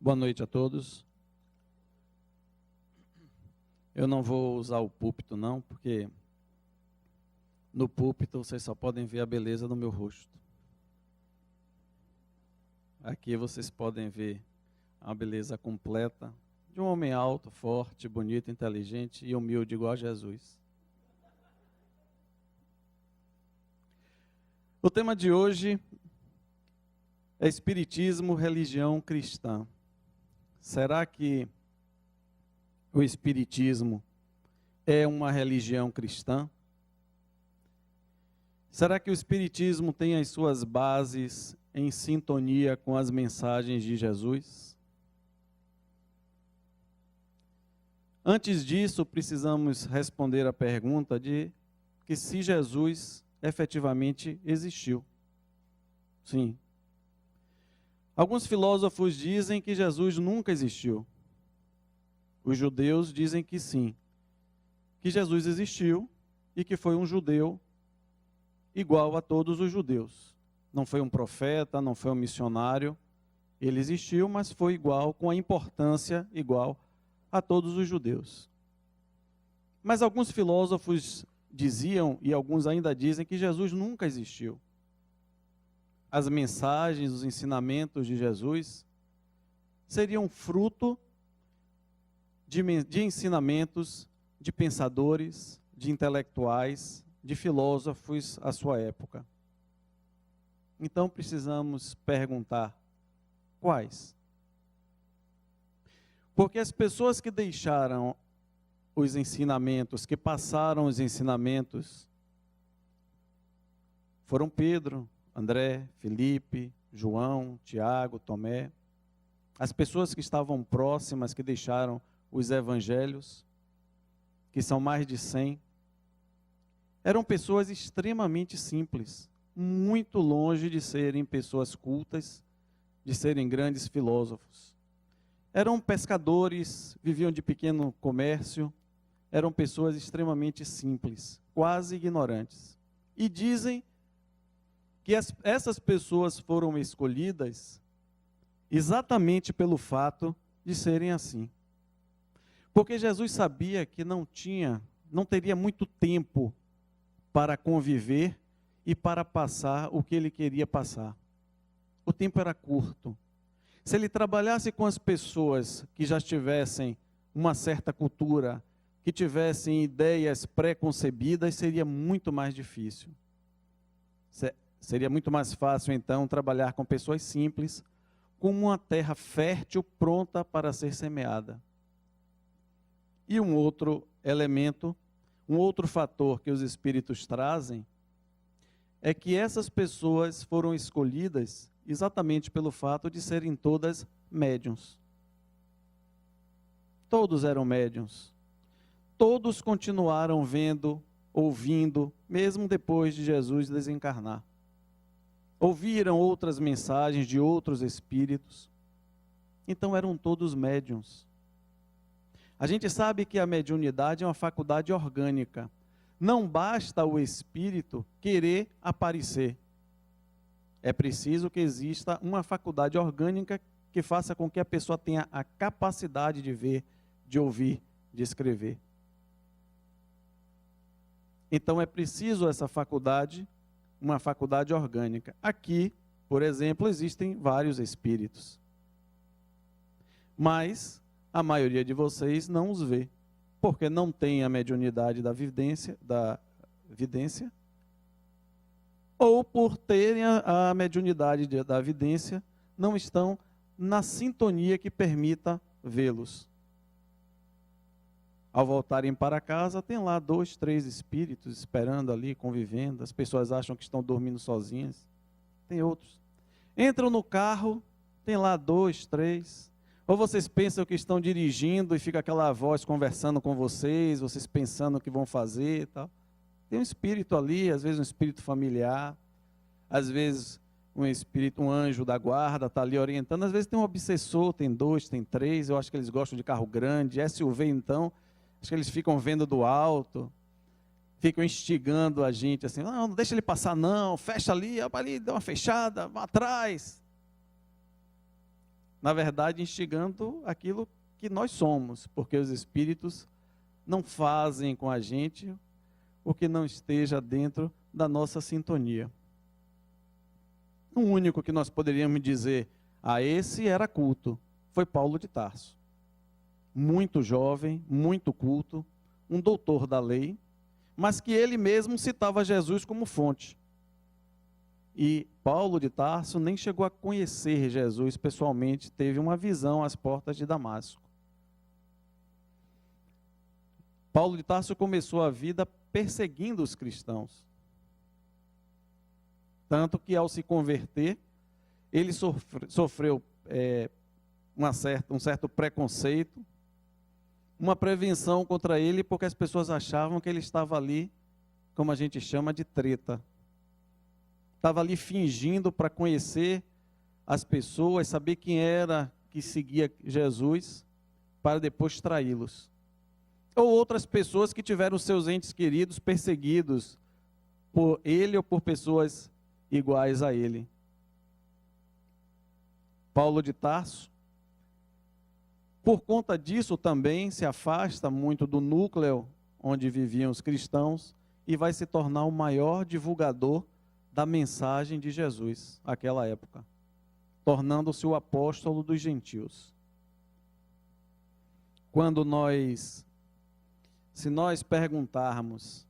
Boa noite a todos. Eu não vou usar o púlpito não, porque no púlpito vocês só podem ver a beleza do meu rosto. Aqui vocês podem ver a beleza completa de um homem alto, forte, bonito, inteligente e humilde igual a Jesus. O tema de hoje é Espiritismo, religião cristã. Será que o Espiritismo é uma religião cristã? Será que o Espiritismo tem as suas bases em sintonia com as mensagens de Jesus? Antes disso, precisamos responder a pergunta de que se Jesus efetivamente existiu. Sim. Alguns filósofos dizem que Jesus nunca existiu. Os judeus dizem que sim, que Jesus existiu e que foi um judeu igual a todos os judeus. Não foi um profeta, não foi um missionário, ele existiu, mas foi igual, com a importância igual a todos os judeus. Mas alguns filósofos diziam, e alguns ainda dizem, que Jesus nunca existiu. As mensagens, os ensinamentos de Jesus seriam fruto de ensinamentos de pensadores, de intelectuais, de filósofos à sua época. Então precisamos perguntar, quais? Porque as pessoas que deixaram os ensinamentos, que passaram os ensinamentos, foram Pedro, André, Felipe, João, Tiago, Tomé, as pessoas que estavam próximas, que deixaram os evangelhos, que são mais de 100, eram pessoas extremamente simples, muito longe de serem pessoas cultas, de serem grandes filósofos. Eram pescadores, viviam de pequeno comércio, eram pessoas extremamente simples, quase ignorantes. E dizem que essas pessoas foram escolhidas exatamente pelo fato de serem assim. Porque Jesus sabia que não teria muito tempo para conviver e para passar o que ele queria passar. O tempo era curto. Se ele trabalhasse com as pessoas que já tivessem uma certa cultura, que tivessem ideias pré-concebidas, seria muito mais difícil. Seria muito mais fácil, então, trabalhar com pessoas simples, como uma terra fértil pronta para ser semeada. E um outro elemento, um outro fator que os espíritos trazem, é que essas pessoas foram escolhidas exatamente pelo fato de serem todas médiuns. Todos eram médiuns. Todos continuaram vendo, ouvindo, mesmo depois de Jesus desencarnar. Ouviram outras mensagens de outros espíritos. Então eram todos médiuns. A gente sabe que a mediunidade é uma faculdade orgânica. Não basta o espírito querer aparecer. É preciso que exista uma faculdade orgânica que faça com que a pessoa tenha a capacidade de ver, de ouvir, de escrever. Então é preciso essa faculdade, uma faculdade orgânica. Aqui, por exemplo, existem vários espíritos. Mas a maioria de vocês não os vê, porque não tem a mediunidade da vidência, ou por terem a mediunidade da vidência, não estão na sintonia que permita vê-los. Ao voltarem para casa, tem lá 2, 3 espíritos esperando ali, convivendo. As pessoas acham que estão dormindo sozinhas. Tem outros. Entram no carro, tem lá 2, 3. Ou vocês pensam que estão dirigindo e fica aquela voz conversando com vocês, vocês pensando o que vão fazer e tal. Tem um espírito ali, às vezes um espírito familiar, às vezes um espírito, um anjo da guarda está ali orientando, às vezes tem um obsessor, tem 2, tem 3, eu acho que eles gostam de carro grande, SUV então, acho que eles ficam vendo do alto, ficam instigando a gente assim, não deixa ele passar, não, fecha ali, dá uma fechada, vá atrás. Na verdade, instigando aquilo que nós somos, porque os espíritos não fazem com a gente o que não esteja dentro da nossa sintonia. O único que nós poderíamos dizer a esse era culto foi Paulo de Tarso. Muito jovem, muito culto, um doutor da lei, mas que ele mesmo citava Jesus como fonte. E Paulo de Tarso nem chegou a conhecer Jesus pessoalmente, teve uma visão às portas de Damasco. Paulo de Tarso começou a vida perseguindo os cristãos. Tanto que ao se converter, ele sofreu um certo preconceito, uma prevenção contra ele, porque as pessoas achavam que ele estava ali, como a gente chama de treta. Estava ali fingindo para conhecer as pessoas, saber quem era que seguia Jesus, para depois traí-los. Ou outras pessoas que tiveram seus entes queridos perseguidos por ele ou por pessoas iguais a ele. Paulo de Tarso, por conta disso também se afasta muito do núcleo onde viviam os cristãos e vai se tornar o maior divulgador da mensagem de Jesus naquela época, tornando-se o apóstolo dos gentios. Se nós perguntarmos,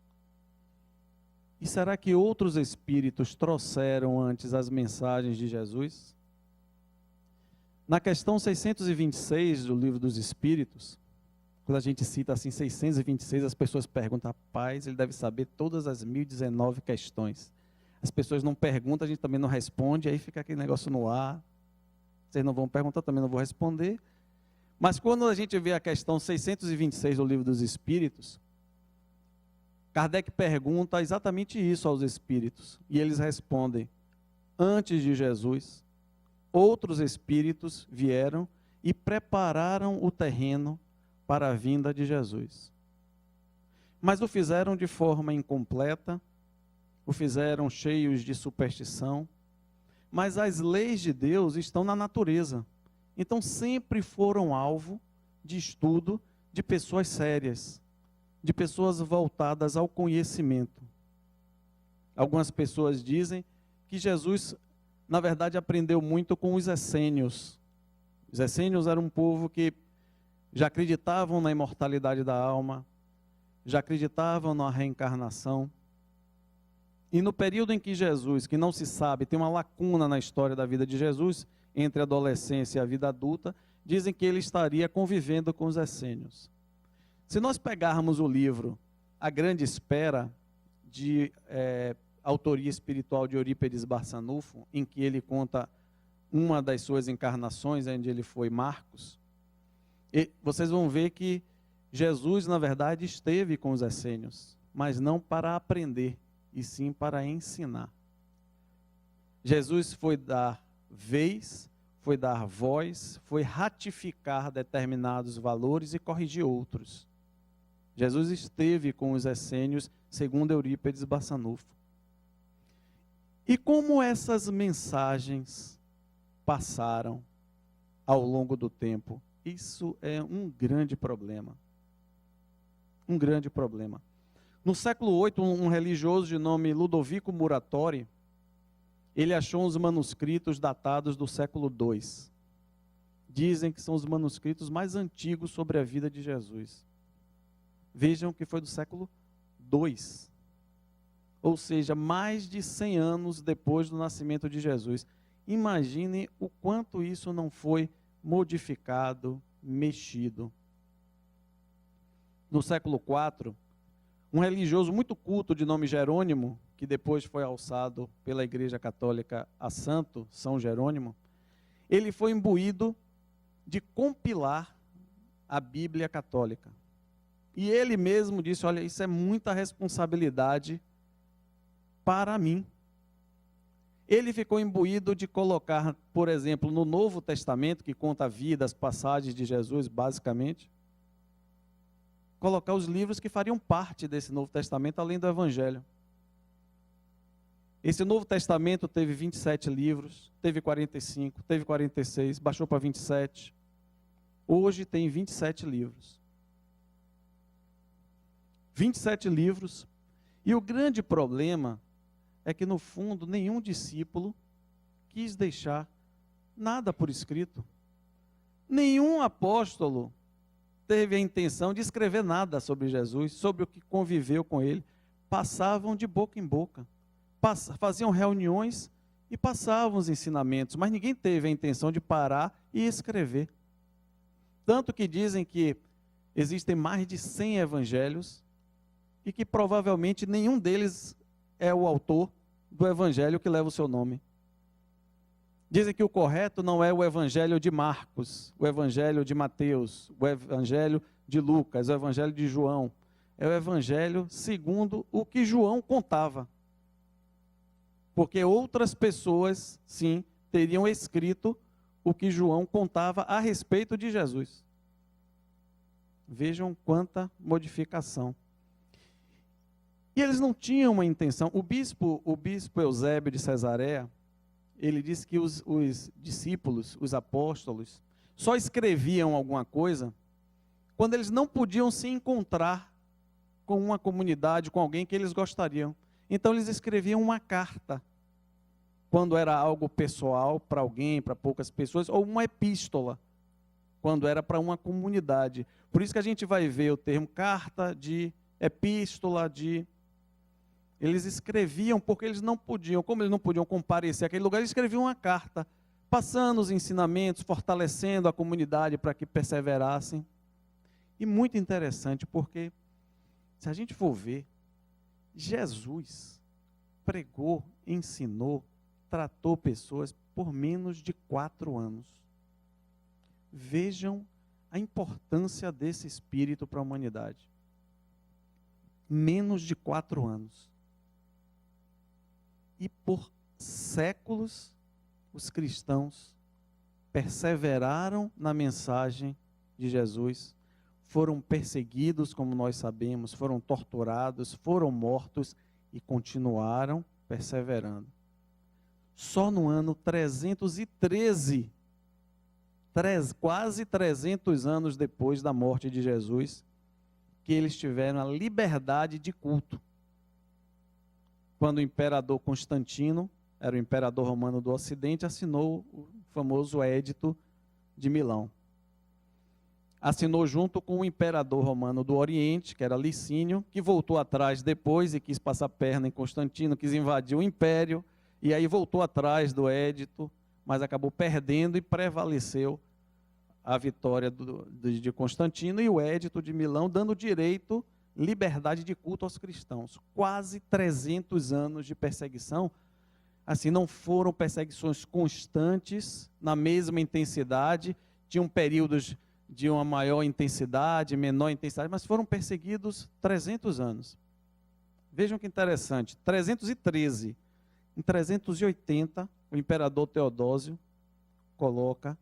e será que outros espíritos trouxeram antes as mensagens de Jesus? Na questão 626 do Livro dos Espíritos, quando a gente cita assim 626, as pessoas perguntam, rapaz, ele deve saber todas as 1019 questões. As pessoas não perguntam, a gente também não responde, aí fica aquele negócio no ar. Vocês não vão perguntar, também não vou responder. Mas quando a gente vê a questão 626 do Livro dos Espíritos, Kardec pergunta exatamente isso aos espíritos, e eles respondem, antes de Jesus, outros espíritos vieram e prepararam o terreno para a vinda de Jesus. Mas o fizeram de forma incompleta, o fizeram cheios de superstição, mas as leis de Deus estão na natureza. Então sempre foram alvo de estudo de pessoas sérias, de pessoas voltadas ao conhecimento. Algumas pessoas dizem que Jesus, na verdade, aprendeu muito com os essênios. Os essênios eram um povo que já acreditavam na imortalidade da alma, já acreditavam na reencarnação. E no período em que Jesus, que não se sabe, tem uma lacuna na história da vida de Jesus, entre a adolescência e a vida adulta, dizem que ele estaria convivendo com os essênios. Se nós pegarmos o livro A Grande Espera, de autoria espiritual de Eurípides Barçanufo, em que ele conta uma das suas encarnações, onde ele foi Marcos, e vocês vão ver que Jesus, na verdade, esteve com os essênios, mas não para aprender, e sim para ensinar. Jesus foi dar vez, foi dar voz, foi ratificar determinados valores e corrigir outros. Jesus esteve com os essênios, segundo Eurípides Barçanufo. E como essas mensagens passaram ao longo do tempo? Isso é um grande problema. Um grande problema. No século VIII, um religioso de nome Ludovico Muratori, ele achou uns manuscritos datados do século II. Dizem que são os manuscritos mais antigos sobre a vida de Jesus. Vejam que foi do século II. Ou seja, mais de 100 anos depois do nascimento de Jesus. Imagine o quanto isso não foi modificado, mexido. No século IV, um religioso muito culto de nome Jerônimo, que depois foi alçado pela Igreja Católica a santo, São Jerônimo, ele foi imbuído de compilar a Bíblia Católica. E ele mesmo disse, olha, isso é muita responsabilidade para mim. Ele ficou imbuído de colocar, por exemplo, no Novo Testamento, que conta a vida, as passagens de Jesus, basicamente, colocar os livros que fariam parte desse Novo Testamento, além do Evangelho. Esse Novo Testamento teve 27 livros, teve 45, teve 46, baixou para 27. Hoje tem 27 livros. 27 livros. E o grande problema é que, no fundo, nenhum discípulo quis deixar nada por escrito. Nenhum apóstolo teve a intenção de escrever nada sobre Jesus, sobre o que conviveu com ele. Passavam de boca em boca. Faziam reuniões e passavam os ensinamentos, mas ninguém teve a intenção de parar e escrever. Tanto que dizem que existem mais de 100 evangelhos e que provavelmente nenhum deles é o autor do evangelho que leva o seu nome. Dizem que o correto não é o evangelho de Marcos, o evangelho de Mateus, o evangelho de Lucas, o evangelho de João. É o evangelho segundo o que João contava. Porque outras pessoas, sim, teriam escrito o que João contava a respeito de Jesus. Vejam quanta modificação. E eles não tinham uma intenção. O bispo Eusébio de Cesareia, ele disse que os discípulos, os apóstolos, só escreviam alguma coisa quando eles não podiam se encontrar com uma comunidade, com alguém que eles gostariam. Então eles escreviam uma carta, quando era algo pessoal para alguém, para poucas pessoas, ou uma epístola, quando era para uma comunidade. Por isso que a gente vai ver o termo carta, de epístola, de... Eles escreviam porque eles não podiam, como eles não podiam comparecer àquele lugar, eles escreviam uma carta, passando os ensinamentos, fortalecendo a comunidade para que perseverassem. E muito interessante, porque se a gente for ver, Jesus pregou, ensinou, tratou pessoas por menos de 4 anos. Vejam a importância desse espírito para a humanidade. Menos de 4 anos. E por séculos, os cristãos perseveraram na mensagem de Jesus, foram perseguidos, como nós sabemos, foram torturados, foram mortos e continuaram perseverando. Só no ano 313, quase 300 anos depois da morte de Jesus, que eles tiveram a liberdade de culto. Quando o imperador Constantino, era o imperador romano do Ocidente, assinou o famoso Édito de Milão. Assinou junto com o imperador romano do Oriente, que era Licínio, que voltou atrás depois e quis passar perna em Constantino, quis invadir o império, e aí voltou atrás do Édito, mas acabou perdendo e prevaleceu a vitória de Constantino e o Édito de Milão, dando direito, liberdade de culto aos cristãos. Quase 300 anos de perseguição. Assim, não foram perseguições constantes, na mesma intensidade, tinham períodos de uma maior intensidade, menor intensidade, mas foram perseguidos 300 anos. Vejam que interessante, 313. Em 380, o imperador Teodósio coloca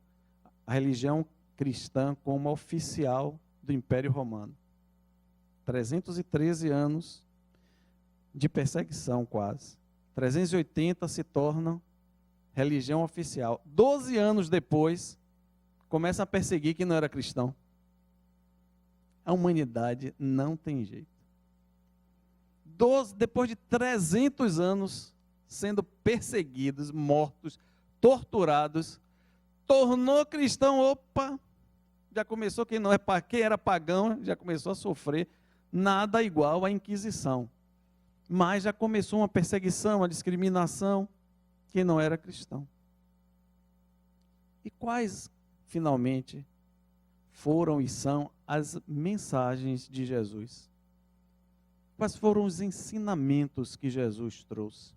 a religião cristã como oficial do Império Romano. 313 anos de perseguição quase. 380 se tornam religião oficial. 12 anos depois, começa a perseguir quem não era cristão. A humanidade não tem jeito. Depois de 300 anos sendo perseguidos, mortos, torturados, tornou cristão, opa, já começou, quem era pagão, já começou a sofrer, nada igual à Inquisição. Mas já começou uma perseguição, uma discriminação, quem não era cristão. E quais, finalmente, foram e são as mensagens de Jesus? Quais foram os ensinamentos que Jesus trouxe?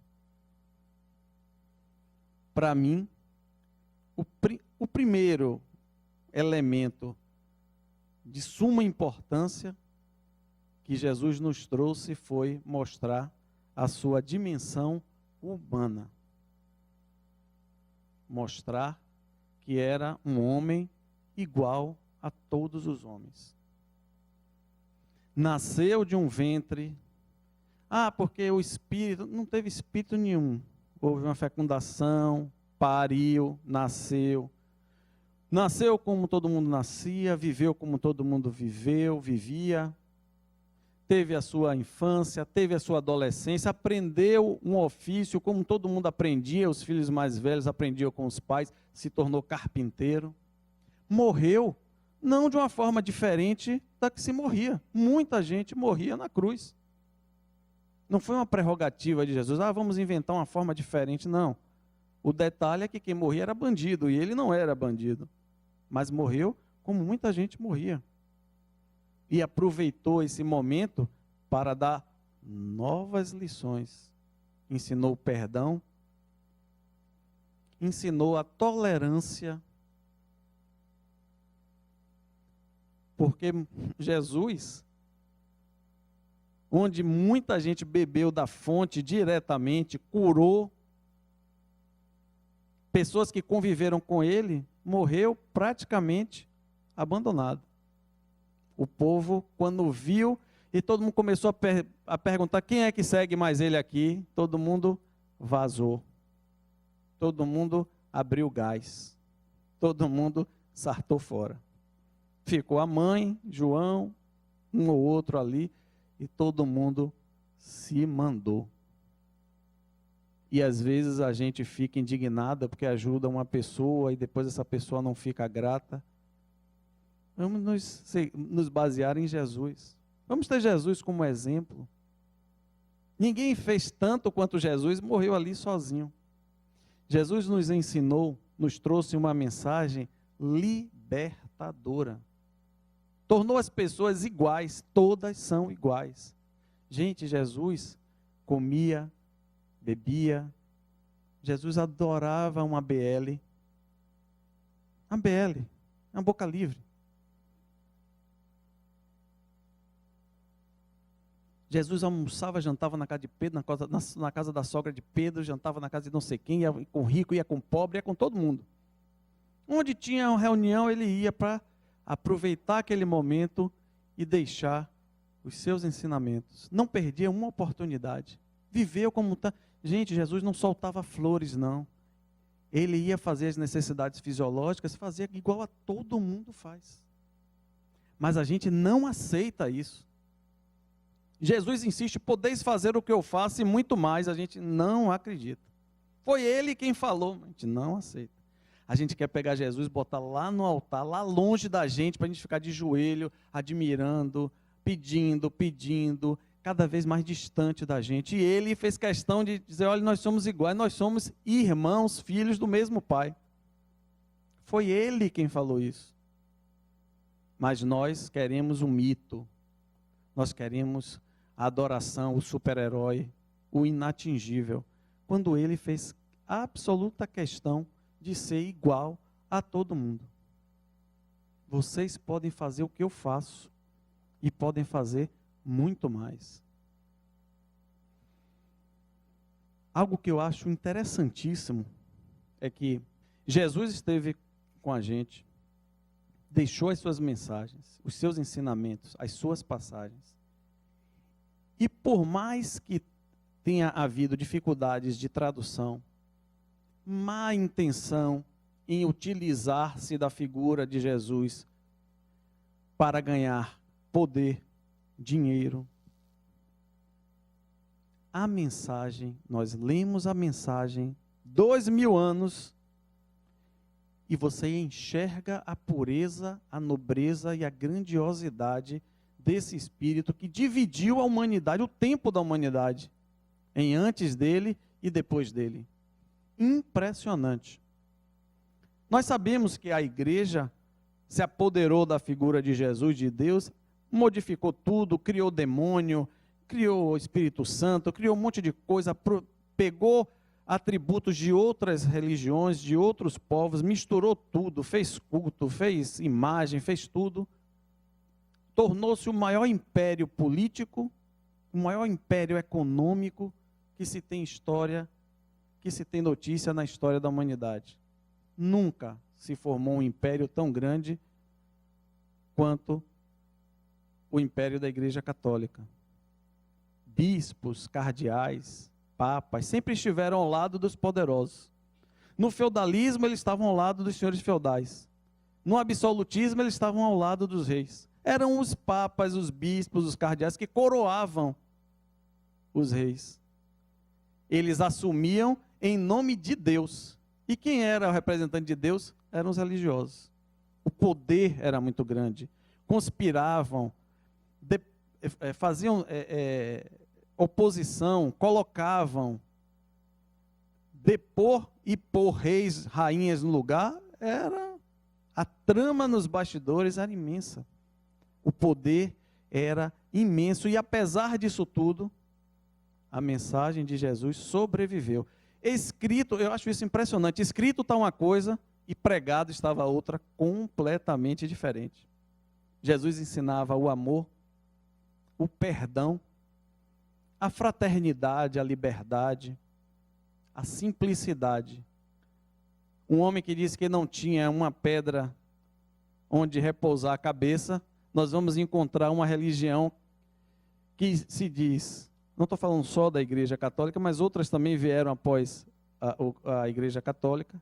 Para mim, o primeiro elemento de suma importância que Jesus nos trouxe foi mostrar a sua dimensão humana. Mostrar que era um homem igual a todos os homens. Nasceu de um ventre, Ah, porque o espírito, não teve espírito nenhum. Houve uma fecundação, pariu, nasceu. Nasceu como todo mundo nascia, viveu como todo mundo vivia. Teve a sua infância, teve a sua adolescência, aprendeu um ofício como todo mundo aprendia, os filhos mais velhos aprendiam com os pais, se tornou carpinteiro. Morreu, não de uma forma diferente da que se morria. Muita gente morria na cruz. Não foi uma prerrogativa de Jesus, vamos inventar uma forma diferente, não. O detalhe é que quem morria era bandido, e ele não era bandido. Mas morreu como muita gente morria. E aproveitou esse momento para dar novas lições. Ensinou o perdão, ensinou a tolerância. Porque Jesus, onde muita gente bebeu da fonte diretamente, curou, pessoas que conviveram com ele, morreu praticamente abandonado. O povo, quando viu, e todo mundo começou a perguntar, quem é que segue mais ele aqui? Todo mundo vazou. Todo mundo abriu gás. Todo mundo sartou fora. Ficou a mãe, João, um ou outro ali, e todo mundo se mandou. E às vezes a gente fica indignada porque ajuda uma pessoa e depois essa pessoa não fica grata. Vamos nos basear em Jesus. Vamos ter Jesus como exemplo. Ninguém fez tanto quanto Jesus, morreu ali sozinho. Jesus nos ensinou, nos trouxe uma mensagem libertadora. Tornou as pessoas iguais, todas são iguais. Gente, Jesus comia, bebia. Jesus adorava uma BL. Uma BL, uma boca livre. Jesus almoçava, jantava na casa de Pedro, na casa da sogra de Pedro, jantava na casa de não sei quem, ia com rico, ia com pobre, ia com todo mundo. Onde tinha uma reunião, ele ia para aproveitar aquele momento e deixar os seus ensinamentos. Não perdia uma oportunidade. Viveu como está. Gente, Jesus não soltava flores, não. Ele ia fazer as necessidades fisiológicas, fazia igual a todo mundo faz. Mas a gente não aceita isso. Jesus insiste, podeis fazer o que eu faço e muito mais, a gente não acredita. Foi ele quem falou, a gente não aceita. A gente quer pegar Jesus, botar lá no altar, lá longe da gente, para a gente ficar de joelho, admirando, pedindo, cada vez mais distante da gente. E ele fez questão de dizer, olha, nós somos iguais, nós somos irmãos, filhos do mesmo Pai. Foi ele quem falou isso. Mas nós queremos um mito, nós queremos a adoração, o super-herói, o inatingível, quando ele fez absoluta questão de ser igual a todo mundo. Vocês podem fazer o que eu faço e podem fazer muito mais. Algo que eu acho interessantíssimo é que Jesus esteve com a gente, deixou as suas mensagens, os seus ensinamentos, as suas passagens. E por mais que tenha havido dificuldades de tradução, má intenção em utilizar-se da figura de Jesus para ganhar poder, dinheiro, a mensagem, nós lemos a mensagem 2000 anos e você enxerga a pureza, a nobreza e a grandiosidade desse Espírito que dividiu a humanidade, o tempo da humanidade, em antes dele e depois dele. Impressionante. Nós sabemos que a igreja se apoderou da figura de Jesus, de Deus, modificou tudo, criou demônio, criou o Espírito Santo, criou um monte de coisa, pegou atributos de outras religiões, de outros povos, misturou tudo, fez culto, fez imagem, fez tudo. Tornou-se o maior império político, o maior império econômico que se tem história, que se tem notícia na história da humanidade. Nunca se formou um império tão grande quanto o império da Igreja Católica. bispos, cardeais, papas, sempre estiveram ao lado dos poderosos. No feudalismo, eles estavam ao lado dos senhores feudais. No absolutismo, eles estavam ao lado dos reis. Eram os papas, os bispos, os cardeais que coroavam os reis. Eles assumiam em nome de Deus. E quem era o representante de Deus? Eram os religiosos. O poder era muito grande. Conspiravam, faziam oposição, colocavam, depor e pôr reis, rainhas no lugar, a trama nos bastidores era imensa. O poder era imenso e apesar disso tudo, a mensagem de Jesus sobreviveu. Escrito, eu acho isso impressionante, escrito está uma coisa e pregado estava outra completamente diferente. Jesus ensinava o amor, o perdão, a fraternidade, a liberdade, a simplicidade. Um homem que disse que não tinha uma pedra onde repousar a cabeça, nós vamos encontrar uma religião que se diz, não estou falando só da Igreja Católica, mas outras também vieram após a Igreja Católica,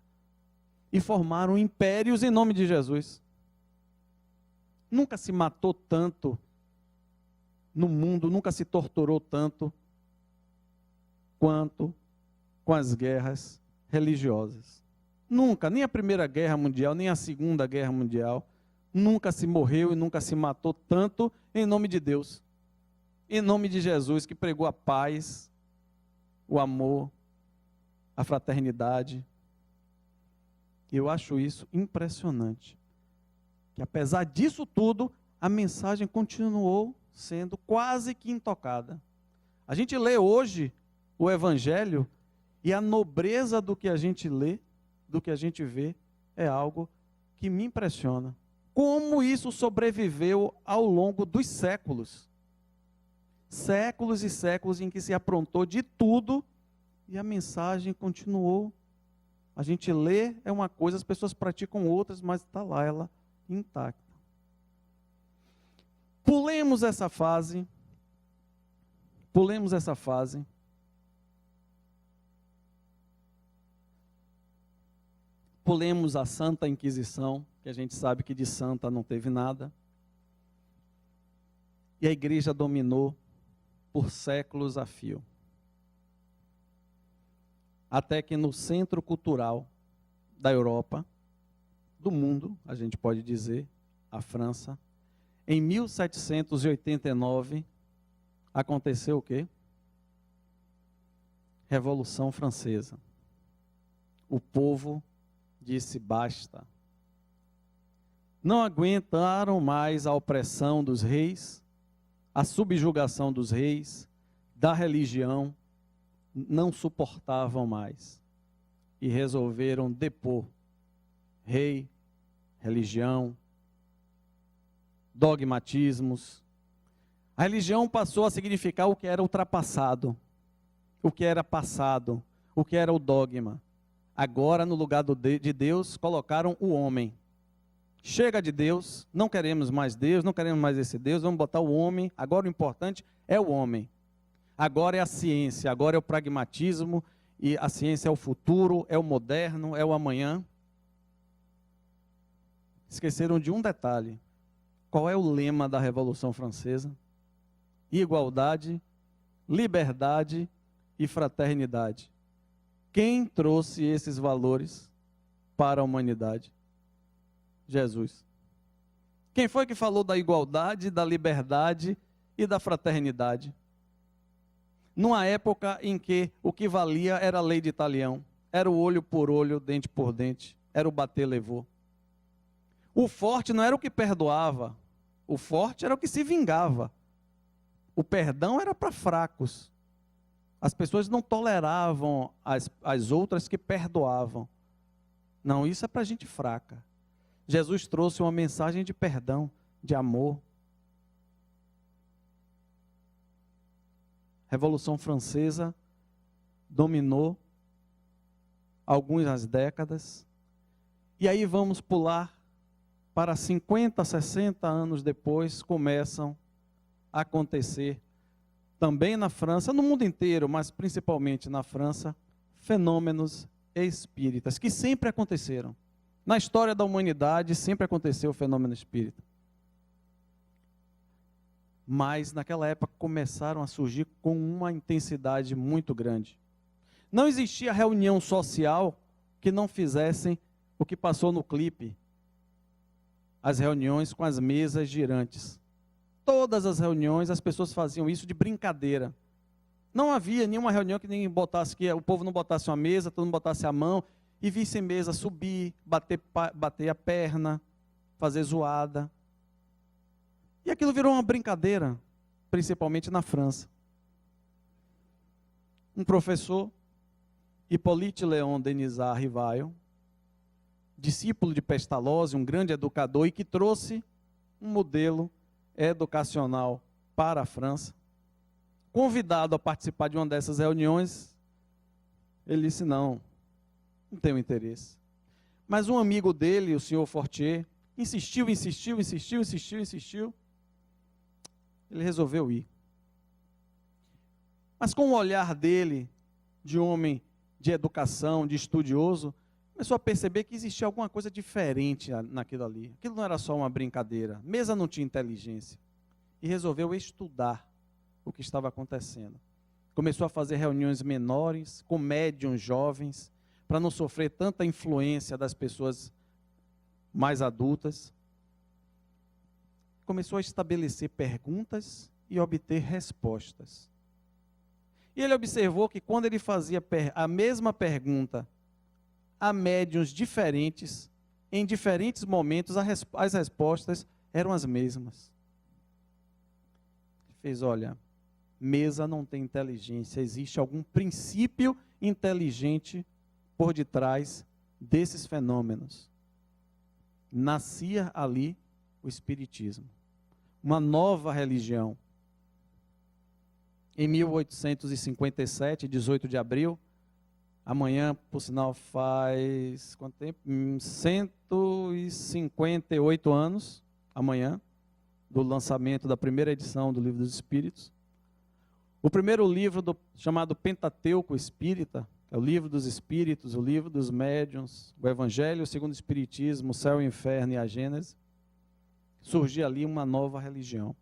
e formaram impérios em nome de Jesus. Nunca se matou tanto no mundo, nunca se torturou tanto quanto com as guerras religiosas. Nunca, nem a Primeira Guerra Mundial, nem a Segunda Guerra Mundial, nunca se morreu e nunca se matou tanto em nome de Deus. Em nome de Jesus, que pregou a paz, o amor, a fraternidade. Eu acho isso impressionante. Que apesar disso tudo, a mensagem continuou sendo quase que intocada. A gente lê hoje o Evangelho e a nobreza do que a gente lê, do que a gente vê, é algo que me impressiona. Como isso sobreviveu ao longo dos séculos. Séculos e séculos em que se aprontou de tudo e a mensagem continuou. A gente lê é uma coisa, as pessoas praticam outras, mas está lá ela intacta. Pulemos essa fase. Pulemos essa fase. Pulemos a Santa Inquisição, que a gente sabe que de santa não teve nada. E a igreja dominou por séculos a fio. Até que no centro cultural da Europa, do mundo, a gente pode dizer, a França, em 1789, aconteceu o quê? Revolução Francesa. O povo disse basta. Não aguentaram mais a opressão dos reis, a subjugação dos reis, da religião, não suportavam mais. E resolveram depor rei, religião, dogmatismos. A religião passou a significar o que era ultrapassado, o que era passado, o que era o dogma. Agora, no lugar de Deus, colocaram o homem. Chega de Deus, não queremos mais Deus, não queremos mais esse Deus, vamos botar o homem. Agora o importante é o homem. Agora é a ciência, agora é o pragmatismo, e a ciência é o futuro, é o moderno, é o amanhã. Esqueceram de um detalhe. Qual é o lema da Revolução Francesa? Igualdade, liberdade e fraternidade. Quem trouxe esses valores para a humanidade? Jesus. Quem foi que falou da igualdade, da liberdade e da fraternidade? Numa época em que o que valia era a lei de talião, era o olho por olho, dente por dente, era o bater levou. O forte não era o que perdoava, o forte era o que se vingava. O perdão era para fracos. As pessoas não toleravam as outras que perdoavam. Não, isso é para gente fraca. Jesus trouxe uma mensagem de perdão, de amor. Revolução Francesa dominou algumas décadas. E aí vamos pular para 50, 60 anos depois, começam a acontecer também na França, no mundo inteiro, mas principalmente na França, fenômenos espíritas, que sempre aconteceram. Na história da humanidade, sempre aconteceu o fenômeno espírita. Mas naquela época começaram a surgir com uma intensidade muito grande. Não existia reunião social que não fizessem o que passou no clipe, as reuniões com as mesas girantes. Todas as reuniões as pessoas faziam isso de brincadeira. Não havia nenhuma reunião que ninguém botasse, que o povo não botasse uma mesa, todo mundo botasse a mão e visse mesa subir, bater a perna, fazer zoada. E aquilo virou uma brincadeira, principalmente na França. Um professor, Hippolyte Léon Denisard Rivail, discípulo de Pestalozzi, um grande educador, e que trouxe um modelo educacional para a França. Convidado a participar de uma dessas reuniões, ele disse: não tenho interesse. Mas um amigo dele, o senhor Fortier, insistiu. Ele resolveu ir. Mas com o olhar dele, de homem de educação, de estudioso, começou a perceber que existia alguma coisa diferente naquilo ali. Aquilo não era só uma brincadeira. Mesa não tinha inteligência. E resolveu estudar o que estava acontecendo. Começou a fazer reuniões menores, com médiuns jovens, para não sofrer tanta influência das pessoas mais adultas. Começou a estabelecer perguntas e obter respostas. E ele observou que quando ele fazia a mesma pergunta a médiuns diferentes, em diferentes momentos, as respostas eram as mesmas. Ele fez: olha, mesa não tem inteligência, existe algum princípio inteligente por detrás desses fenômenos. Nascia ali o Espiritismo, uma nova religião. Em 1857, 18 de abril, amanhã, por sinal, faz quanto tempo? 158 anos, amanhã, do lançamento da primeira edição do Livro dos Espíritos. O primeiro livro chamado Pentateuco Espírita, é o Livro dos Espíritos, o Livro dos Médiuns, o Evangelho segundo o Espiritismo, o Céu e o Inferno e a Gênese. Surgia ali uma nova religião.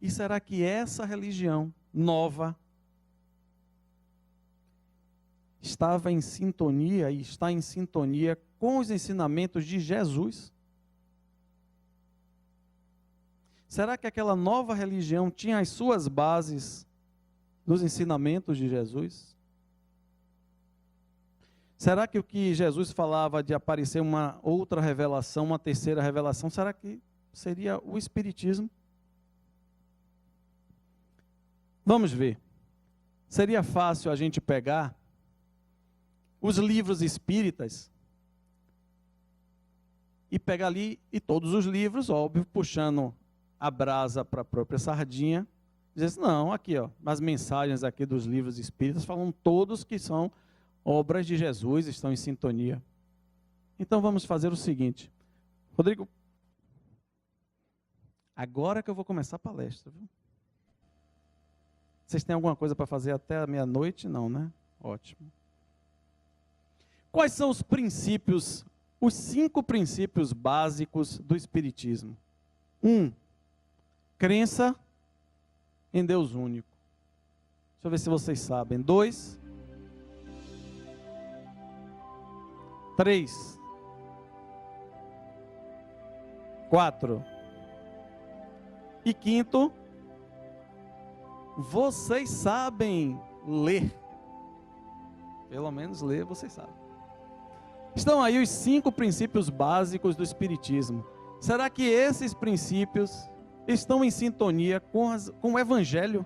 E será que essa religião nova estava em sintonia e está em sintonia com os ensinamentos de Jesus? Será que aquela nova religião tinha as suas bases nos ensinamentos de Jesus? Será que o que Jesus falava de aparecer uma outra revelação, uma terceira revelação, será que seria o Espiritismo? Vamos ver. Seria fácil a gente pegar os livros espíritas e pegar ali, e todos os livros, óbvio, puxando a brasa para a própria sardinha, dizer assim: não, aqui, ó, as mensagens aqui dos livros espíritas falam todos que são obras de Jesus, estão em sintonia. Então vamos fazer o seguinte, Rodrigo, agora que eu vou começar a palestra, viu? Vocês têm alguma coisa para fazer até a meia-noite? Não, né? Ótimo. Quais são os princípios, os 5 princípios básicos do Espiritismo? 1. Crença em Deus único. Deixa eu ver se vocês sabem. 2. 3. 4. E 5. Vocês sabem ler. Pelo menos ler vocês sabem. Estão aí os 5 princípios básicos do Espiritismo. Será que esses princípios estão em sintonia com o Evangelho?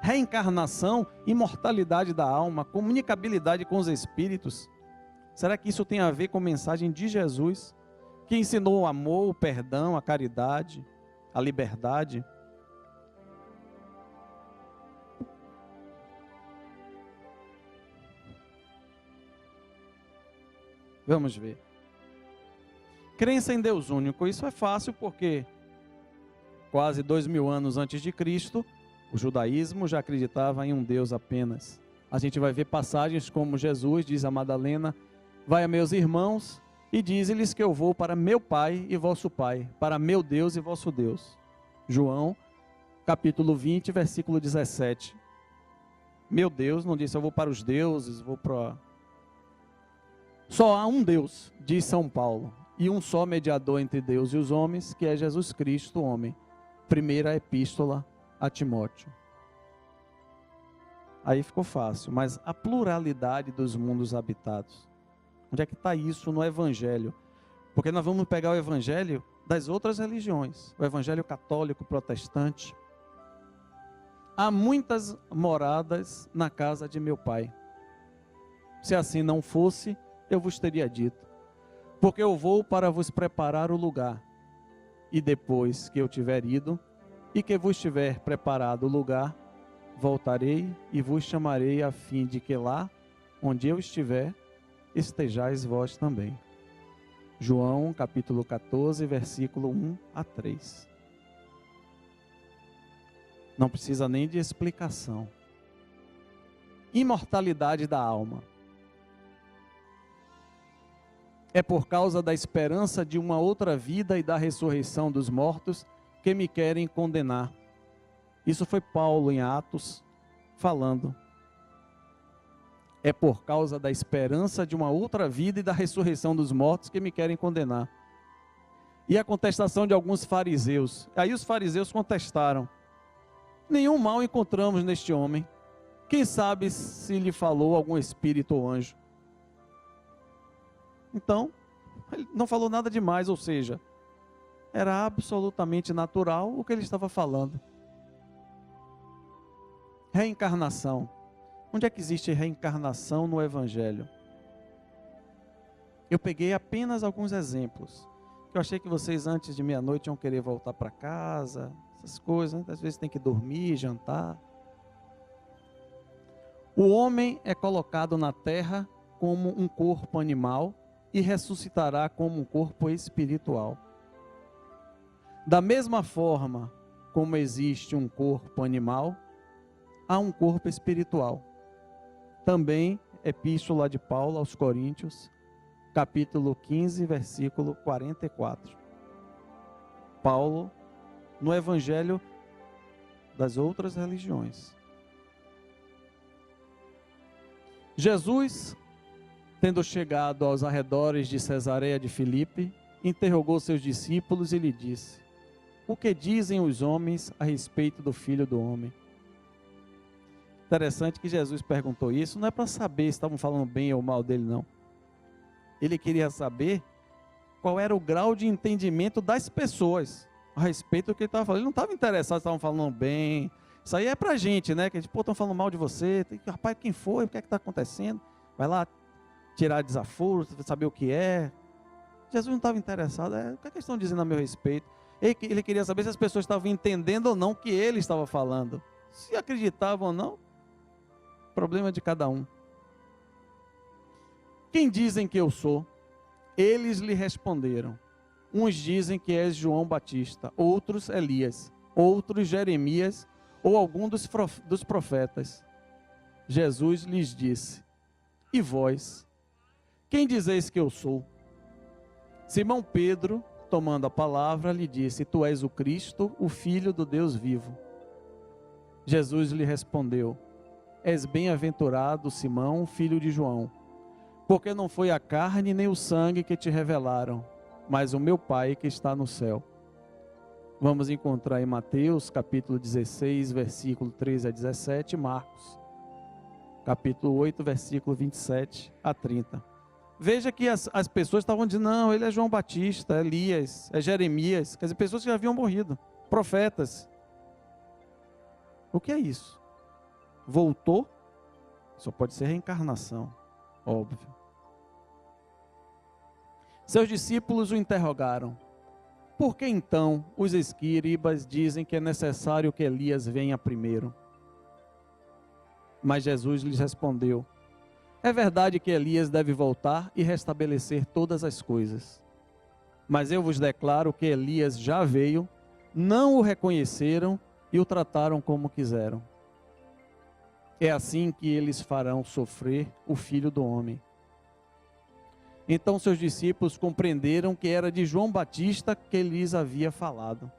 Reencarnação, imortalidade da alma, comunicabilidade com os espíritos. Será que isso tem a ver com a mensagem de Jesus, que ensinou o amor, o perdão, a caridade, a liberdade? Vamos ver. Crença em Deus único, isso é fácil porque quase 2000 anos antes de Cristo, o judaísmo já acreditava em um Deus apenas. A gente vai ver passagens como Jesus diz a Madalena: vai a meus irmãos e dize-lhes que eu vou para meu Pai e vosso Pai, para meu Deus e vosso Deus. João, capítulo 20, versículo 17. Meu Deus, não disse eu vou para os deuses, vou para... Só há um Deus, diz São Paulo, e um só mediador entre Deus e os homens, que é Jesus Cristo, o homem. Primeira epístola a Timóteo. Aí ficou fácil, mas a pluralidade dos mundos habitados. Onde é que está isso no Evangelho? Porque nós vamos pegar o Evangelho das outras religiões. O Evangelho católico, protestante. Há muitas moradas na casa de meu Pai. Se assim não fosse, eu vos teria dito. Porque eu vou para vos preparar o lugar. E depois que eu tiver ido, e que vos tiver preparado o lugar, voltarei e vos chamarei a fim de que lá, onde eu estiver, estejais vós também. João capítulo 14, versículo 1 a 3. Não precisa nem de explicação. Imortalidade da alma. É por causa da esperança de uma outra vida e da ressurreição dos mortos que me querem condenar. Isso foi Paulo em Atos falando. É por causa da esperança de uma outra vida e da ressurreição dos mortos que me querem condenar. E a contestação de alguns fariseus. Aí os fariseus contestaram: nenhum mal encontramos neste homem. Quem sabe se lhe falou algum espírito ou anjo? Então, ele não falou nada demais, ou seja, era absolutamente natural o que ele estava falando. Reencarnação. Onde é que existe reencarnação no Evangelho? Eu peguei apenas alguns exemplos. Eu achei que vocês antes de meia-noite iam querer voltar para casa, essas coisas, né? Às vezes tem que dormir, jantar. O homem é colocado na terra como um corpo animal e ressuscitará como um corpo espiritual. Da mesma forma como existe um corpo animal, há um corpo espiritual. Também, Epístola de Paulo aos Coríntios, capítulo 15, versículo 44. Paulo, no Evangelho das outras religiões. Jesus, tendo chegado aos arredores de Cesareia de Filipe, interrogou seus discípulos e lhe disse: o que dizem os homens a respeito do Filho do Homem? Interessante que Jesus perguntou isso, não é para saber se estavam falando bem ou mal dele, não. Ele queria saber qual era o grau de entendimento das pessoas a respeito do que ele estava falando. Ele não estava interessado se estavam falando bem. Isso aí é para a gente, né? Que a gente, pô, estão falando mal de você. Rapaz, quem foi? O que é que está acontecendo? Vai lá tirar desaforo, saber o que é. Jesus não estava interessado. O que é que eles estão dizendo a meu respeito? Ele queria saber se as pessoas estavam entendendo ou não o que ele estava falando. Se acreditavam ou não, problema de cada um. Quem dizem que eu sou? Eles lhe responderam: uns dizem que és João Batista, outros Elias, outros Jeremias ou algum dos profetas. Jesus lhes disse: e vós? Quem dizeis que eu sou? Simão Pedro, tomando a palavra, lhe disse: tu és o Cristo, o Filho do Deus vivo. Jesus lhe respondeu: és bem-aventurado, Simão, filho de João, porque não foi a carne nem o sangue que te revelaram, mas o meu Pai que está no céu. Vamos encontrar em Mateus, capítulo 16, versículo 13 a 17, Marcos, capítulo 8, versículo 27 a 30. Veja que as pessoas estavam dizendo: não, ele é João Batista, é Elias, é Jeremias, quer dizer, pessoas que já haviam morrido, profetas. O que é isso? Voltou? Só pode ser reencarnação, óbvio. Seus discípulos o interrogaram: por que então os escribas dizem que é necessário que Elias venha primeiro? Mas Jesus lhes respondeu: é verdade que Elias deve voltar e restabelecer todas as coisas. Mas eu vos declaro que Elias já veio não o reconheceram e o trataram como quiseram. É assim que eles farão sofrer o Filho do Homem. Então seus discípulos compreenderam que era de João Batista que lhes havia falado.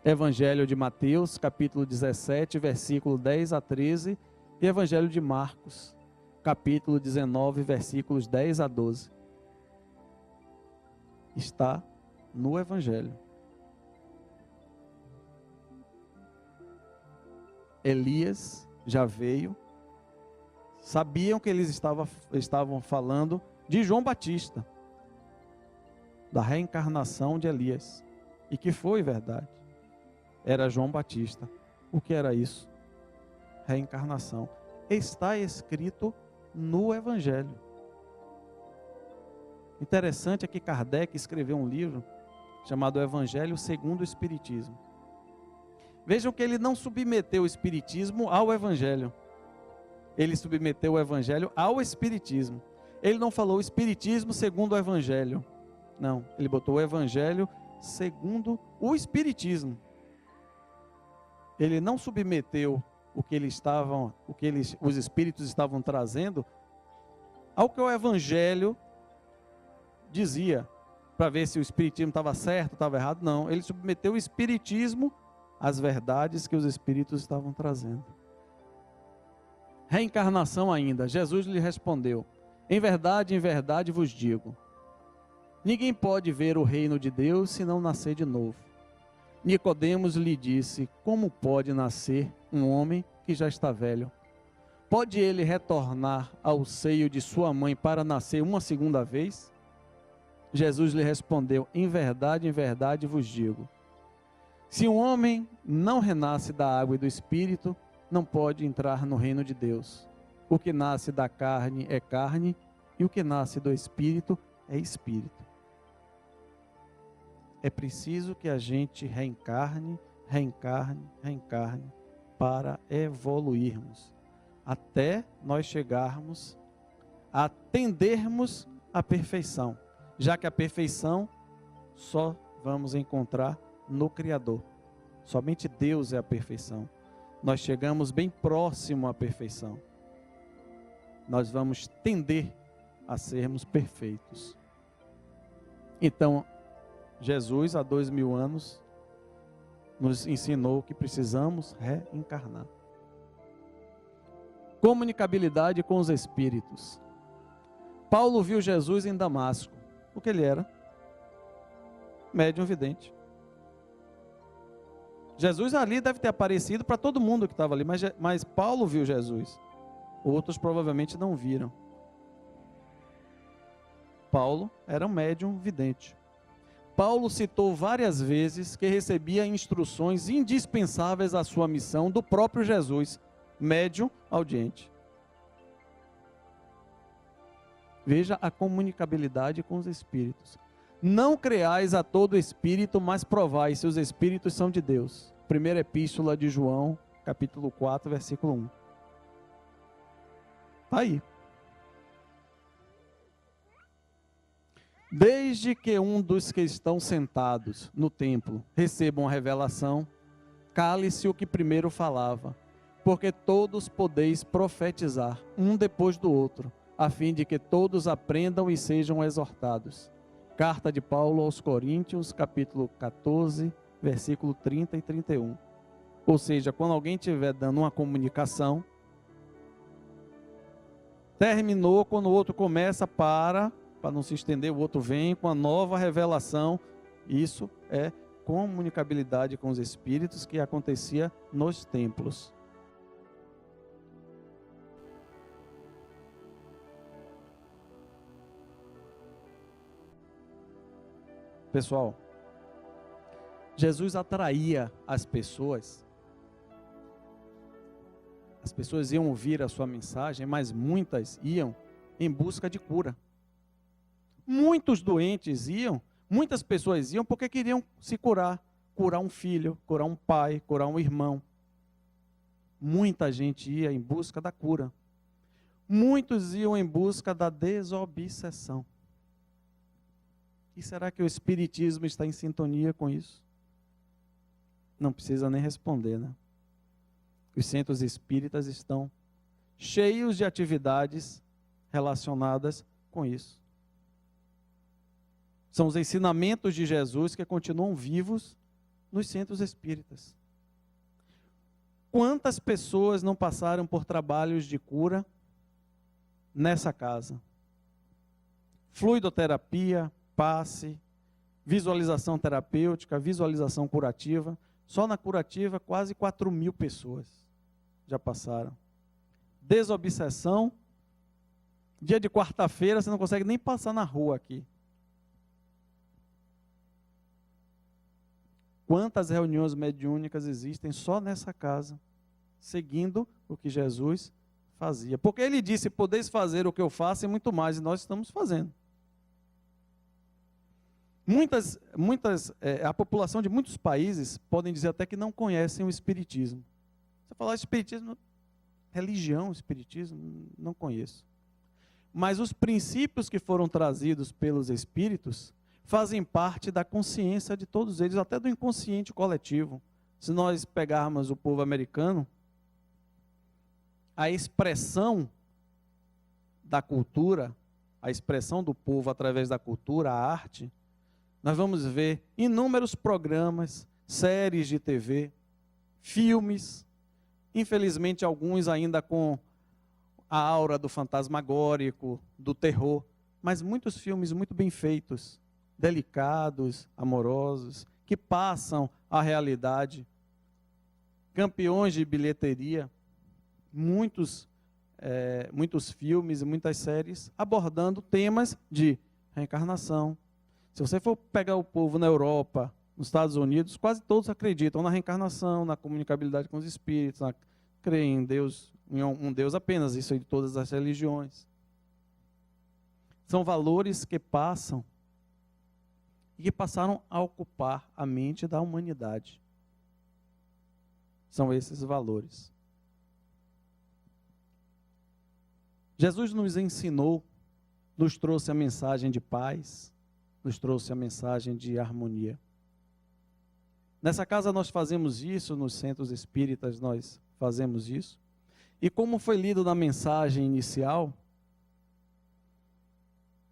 Evangelho de Mateus, capítulo 17, versículo 10 a 13, e Evangelho de Marcos, capítulo 19, versículos 10 a 12. Está no Evangelho. Elias já veio, sabiam que eles estavam falando de João Batista, da reencarnação de Elias, e que foi verdade, era João Batista. O que era isso? Reencarnação. Está escrito no Evangelho. Interessante é que Kardec escreveu um livro chamado Evangelho segundo o Espiritismo. Vejam que ele não submeteu o Espiritismo ao Evangelho. Ele submeteu o Evangelho ao Espiritismo. Ele não falou o Espiritismo segundo o Evangelho. Não, ele botou o Evangelho segundo o Espiritismo. Ele não submeteu os Espíritos estavam trazendo ao que o Evangelho dizia, para ver se o Espiritismo estava certo, estava errado. Não, ele submeteu o Espiritismo às verdades que os Espíritos estavam trazendo. Reencarnação ainda. Jesus lhe respondeu: em verdade vos digo, ninguém pode ver o reino de Deus se não nascer de novo. Nicodemos lhe disse: como pode nascer um homem que já está velho? Pode ele retornar ao seio de sua mãe para nascer uma segunda vez? Jesus lhe respondeu: em verdade vos digo, se um homem não renasce da água e do Espírito, não pode entrar no reino de Deus. O que nasce da carne é carne, e o que nasce do Espírito é Espírito. É preciso que a gente reencarne para evoluirmos, até nós chegarmos a atendermos à perfeição, já que a perfeição só vamos encontrar no Criador. Somente Deus é a perfeição. Nós chegamos bem próximo à perfeição. Nós vamos tender a sermos perfeitos. Então, Jesus, há 2000 anos, nos ensinou que precisamos reencarnar. Comunicabilidade com os Espíritos. Paulo viu Jesus em Damasco. O que ele era? Médium vidente. Jesus ali deve ter aparecido para todo mundo que estava ali, mas Paulo viu Jesus. Outros provavelmente não viram. Paulo era um médium vidente. Paulo citou várias vezes que recebia instruções indispensáveis à sua missão do próprio Jesus, médium audiente. Veja a comunicabilidade com os Espíritos. Não creais a todo espírito, mas provai se os espíritos são de Deus. Primeira epístola de João, capítulo 4, versículo 1. Está aí. Desde que um dos que estão sentados no templo receba uma revelação, cale-se o que primeiro falava, porque todos podeis profetizar, um depois do outro, a fim de que todos aprendam e sejam exortados. Carta de Paulo aos Coríntios, capítulo 14, versículo 30 e 31. Ou seja, quando alguém estiver dando uma comunicação, terminou, quando o outro começa, para não se estender, o outro vem com a nova revelação. Isso é comunicabilidade com os Espíritos que acontecia nos templos. Pessoal, Jesus atraía as pessoas iam ouvir a sua mensagem, mas muitas iam em busca de cura. Muitos doentes iam, muitas pessoas iam porque queriam se curar um filho, curar um pai, curar um irmão. Muita gente ia em busca da cura. Muitos iam em busca da desobsessão. E será que o Espiritismo está em sintonia com isso? Não precisa nem responder, né? Os centros espíritas estão cheios de atividades relacionadas com isso. São os ensinamentos de Jesus que continuam vivos nos centros espíritas. Quantas pessoas não passaram por trabalhos de cura nessa casa? Fluidoterapia, passe, visualização terapêutica, visualização curativa. Só na curativa, quase 4.000 pessoas já passaram. Desobsessão. Dia de quarta-feira, você não consegue nem passar na rua aqui. Quantas reuniões mediúnicas existem só nessa casa, seguindo o que Jesus fazia? Porque ele disse, podeis fazer o que eu faço e muito mais, e nós estamos fazendo. A população de muitos países podem dizer até que não conhecem o Espiritismo. Você falar Espiritismo, religião, Espiritismo, não conheço. Mas os princípios que foram trazidos pelos Espíritos fazem parte da consciência de todos eles, até do inconsciente coletivo. Se nós pegarmos o povo americano, a expressão da cultura, a expressão do povo através da cultura, a arte, nós vamos ver inúmeros programas, séries de TV, filmes, infelizmente alguns ainda com a aura do fantasmagórico, do terror, mas muitos filmes muito bem feitos, delicados, amorosos, que passam a realidade, campeões de bilheteria, muitos filmes e muitas séries abordando temas de reencarnação. Se você for pegar o povo na Europa, nos Estados Unidos, quase todos acreditam na reencarnação, na comunicabilidade com os espíritos, creem em Deus, em um Deus apenas, isso aí de todas as religiões. São valores que passam e que passaram a ocupar a mente da humanidade. São esses valores. Jesus nos ensinou, nos trouxe a mensagem de paz, nos trouxe a mensagem de harmonia. Nessa casa nós fazemos isso, nos centros espíritas nós fazemos isso. E como foi lido na mensagem inicial,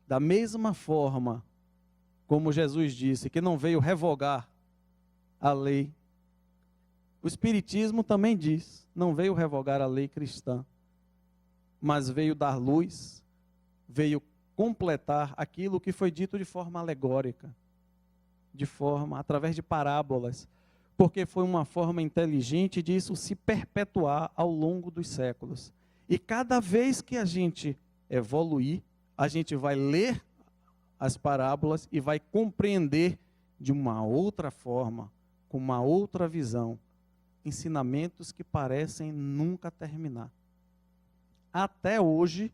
da mesma forma como Jesus disse que não veio revogar a lei, o Espiritismo também diz, não veio revogar a lei cristã, mas veio dar luz, veio completar aquilo que foi dito de forma alegórica, através de parábolas, porque foi uma forma inteligente disso se perpetuar ao longo dos séculos. E cada vez que a gente evoluir, a gente vai ler as parábolas e vai compreender de uma outra forma, com uma outra visão, ensinamentos que parecem nunca terminar. Até hoje,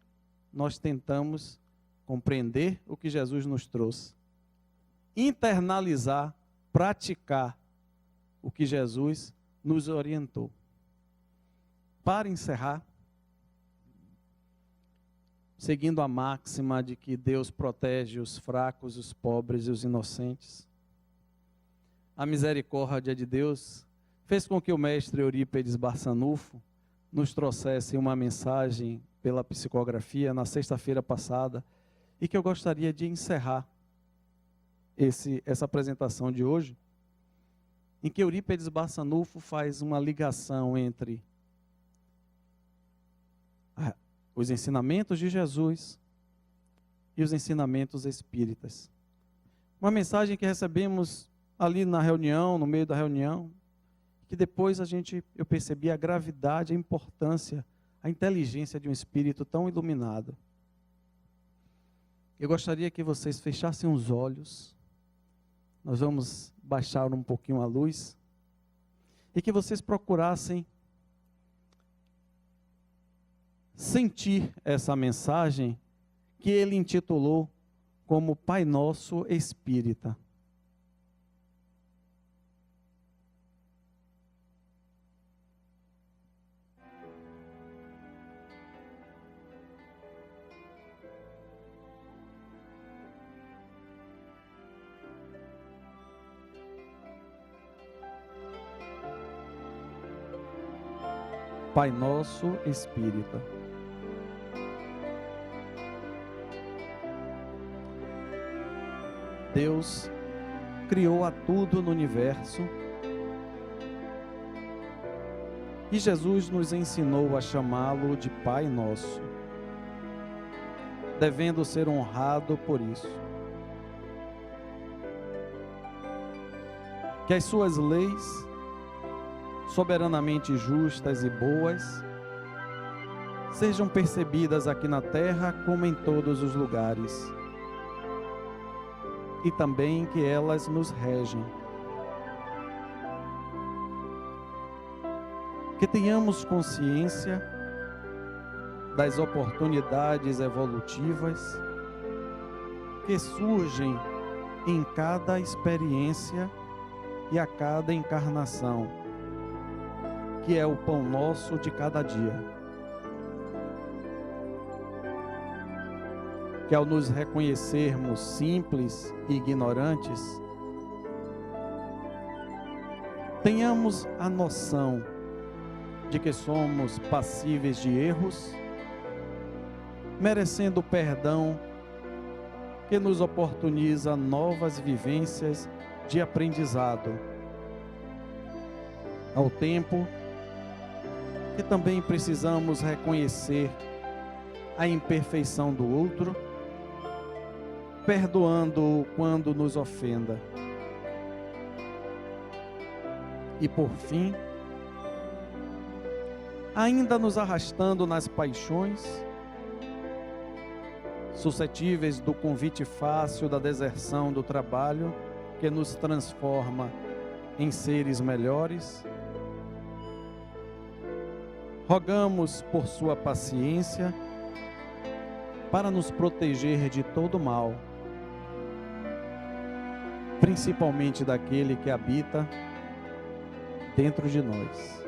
nós tentamos compreender o que Jesus nos trouxe, internalizar, praticar o que Jesus nos orientou. Para encerrar, seguindo a máxima de que Deus protege os fracos, os pobres e os inocentes, a misericórdia de Deus fez com que o mestre Eurípedes Barçanufo nos trouxesse uma mensagem pela psicografia na sexta-feira passada, e que eu gostaria de encerrar essa apresentação de hoje, em que Eurípedes Barçanufo faz uma ligação entre os ensinamentos de Jesus e os ensinamentos espíritas. Uma mensagem que recebemos ali na reunião, no meio da reunião, que depois eu percebi a gravidade, a importância, a inteligência de um espírito tão iluminado. Eu gostaria que vocês fechassem os olhos, nós vamos baixar um pouquinho a luz, e que vocês procurassem sentir essa mensagem que ele intitulou como Pai Nosso Espírita. Pai Nosso Espírita. Deus criou a tudo no universo e Jesus nos ensinou a chamá-lo de Pai Nosso, devendo ser honrado por isso. Que as suas leis, soberanamente justas e boas, sejam percebidas aqui na terra como em todos os lugares, e também que elas nos regem. Que tenhamos consciência das oportunidades evolutivas que surgem em cada experiência e a cada encarnação, que é o pão nosso de cada dia. Que ao nos reconhecermos simples e ignorantes, tenhamos a noção de que somos passíveis de erros, merecendo perdão que nos oportuniza novas vivências de aprendizado, ao tempo que também precisamos reconhecer a imperfeição do outro, perdoando-o quando nos ofenda. E por fim, ainda nos arrastando nas paixões, suscetíveis do convite fácil da deserção do trabalho, que nos transforma em seres melhores, rogamos por sua paciência para nos proteger de todo mal, principalmente daquele que habita dentro de nós.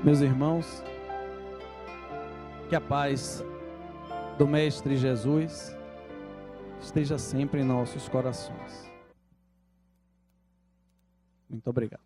Meus irmãos, que a paz do Mestre Jesus esteja sempre em nossos corações. Muito obrigado.